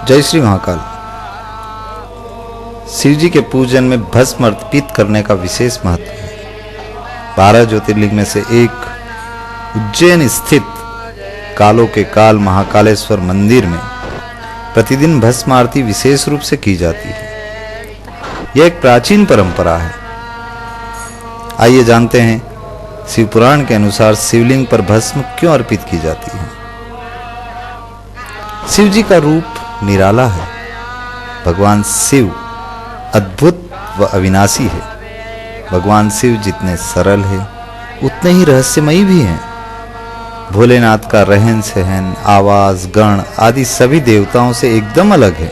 जय श्री महाकाल। शिव जी के पूजन में भस्म अर्पित करने का विशेष महत्व है। 12 ज्योतिर्लिंग में से एक उज्जैन स्थित कालों के काल महाकालेश्वर मंदिर में प्रतिदिन भस्म आरती विशेष रूप से की जाती है। यह एक प्राचीन परंपरा है। आइए जानते हैं शिव पुराण के अनुसार शिवलिंग पर भस्म क्यों अर्पित की जाती है। शिव जी का रूप निराला है। भगवान शिव अद्भुत व अविनाशी है। भगवान शिव जितने सरल है उतने ही रहस्यमयी भी हैं। भोलेनाथ का रहन सहन, आवाज, गण आदि सभी देवताओं से एकदम अलग है।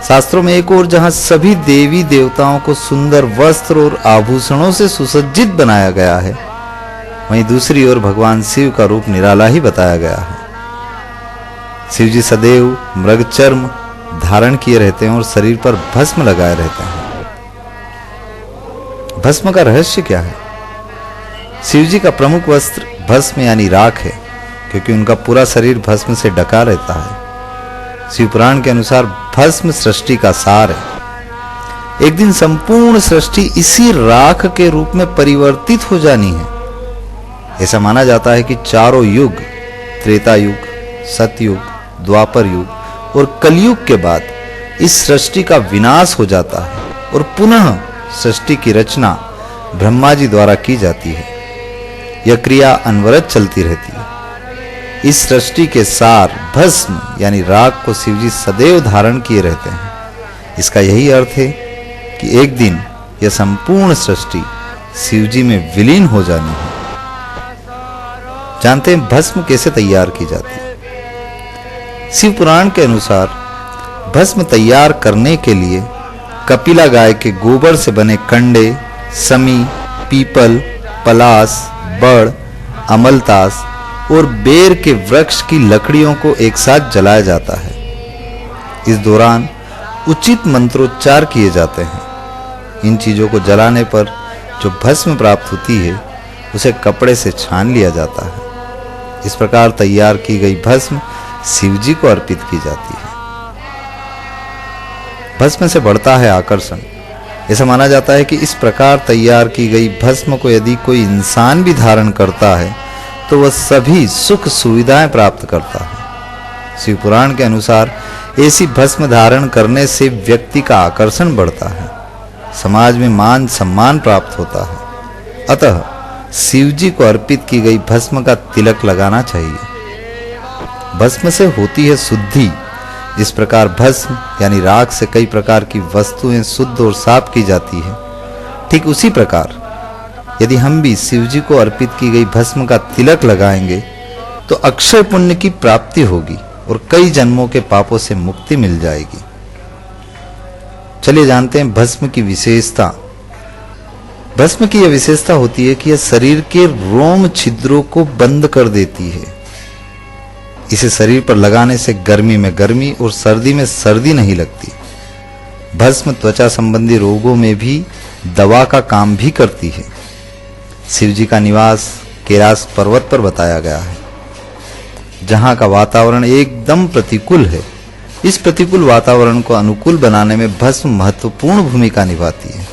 शास्त्रों में एक ओर जहां सभी देवी देवताओं को सुंदर वस्त्र और आभूषणों से सुसज्जित बनाया गया है, वहीं दूसरी ओर भगवान शिव का रूप निराला ही बताया गया है। शिव जी सदैव मृगचर्म धारण किए रहते हैं और शरीर पर भस्म लगाए रहते हैं। भस्म का रहस्य क्या है? शिव जी का प्रमुख वस्त्र भस्म यानी राख है, क्योंकि उनका पूरा शरीर भस्म से ढका रहता है। शिव पुराण के अनुसार भस्म सृष्टि का सार है। एक दिन संपूर्ण सृष्टि इसी राख के रूप में परिवर्तित हो जानी है। ऐसा माना जाता है कि चारों युग, त्रेता युग, सतयुग, द्वापर युग और कलयुग के बाद इस सृष्टि का विनाश हो जाता है और पुनः सृष्टि की रचना ब्रह्मा जी द्वारा की जाती है। यह क्रिया अनवरत चलती रहती है। इस सृष्टि के सार भस्म यानी राख को शिव जी सदैव धारण किए रहते हैं। इसका यही अर्थ है कि एक दिन यह संपूर्ण सृष्टि शिव जी में विलीन हो जानी है। जानते हैं भस्म कैसे तैयार की जाती है। शिव पुराण के अनुसार भस्म तैयार करने के लिए कपिला गाय के गोबर से बने कंडे, समी, पीपल, पलास, बड़, अमलतास और बेर के वृक्ष की लकड़ियों को एक साथ जलाया जाता है। इस दौरान उचित मंत्रोच्चार किए जाते हैं। इन चीजों को जलाने पर जो भस्म प्राप्त होती है उसे कपड़े से छान लिया जाता है। इस प्रकार तैयार की गई भस्म शिव जी को अर्पित की जाती है। भस्म से बढ़ता है आकर्षण। ऐसा माना जाता है कि इस प्रकार तैयार की गई भस्म को यदि कोई इंसान भी धारण करता है तो वह सभी सुख सुविधाएं प्राप्त करता है। शिव पुराण के अनुसार ऐसी भस्म धारण करने से व्यक्ति का आकर्षण बढ़ता है, समाज में मान सम्मान प्राप्त होता है। अतः शिव जी को अर्पित की गई भस्म का तिलक लगाना चाहिए। भस्म से होती है शुद्धि। जिस प्रकार भस्म यानी राख से कई प्रकार की वस्तुएं शुद्ध और साफ की जाती है, ठीक उसी प्रकार यदि हम भी शिव जी को अर्पित की गई भस्म का तिलक लगाएंगे तो अक्षय पुण्य की प्राप्ति होगी और कई जन्मों के पापों से मुक्ति मिल जाएगी। चलिए जानते हैं भस्म की विशेषता। भस्म की यह विशेषता होती है कि यह शरीर के रोम छिद्रों को बंद कर देती है। इसे शरीर पर लगाने से गर्मी में गर्मी और सर्दी में सर्दी नहीं लगती। भस्म त्वचा संबंधी रोगों में भी दवा का काम भी करती है। शिव जी का निवास कैलाश पर्वत पर बताया गया है, जहां का वातावरण एकदम प्रतिकूल है। इस प्रतिकूल वातावरण को अनुकूल बनाने में भस्म महत्वपूर्ण भूमिका निभाती है।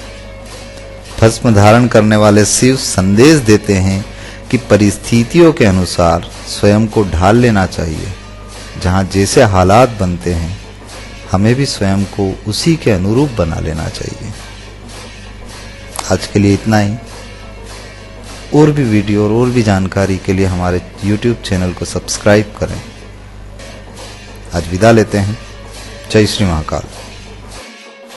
भस्म धारण करने वाले शिव संदेश देते हैं कि परिस्थितियों के अनुसार स्वयं को ढाल लेना चाहिए। जहां जैसे हालात बनते हैं हमें भी स्वयं को उसी के अनुरूप बना लेना चाहिए। आज के लिए इतना ही। और भी वीडियो और भी जानकारी के लिए हमारे YouTube चैनल को सब्सक्राइब करें। आज विदा लेते हैं। जय श्री महाकाल।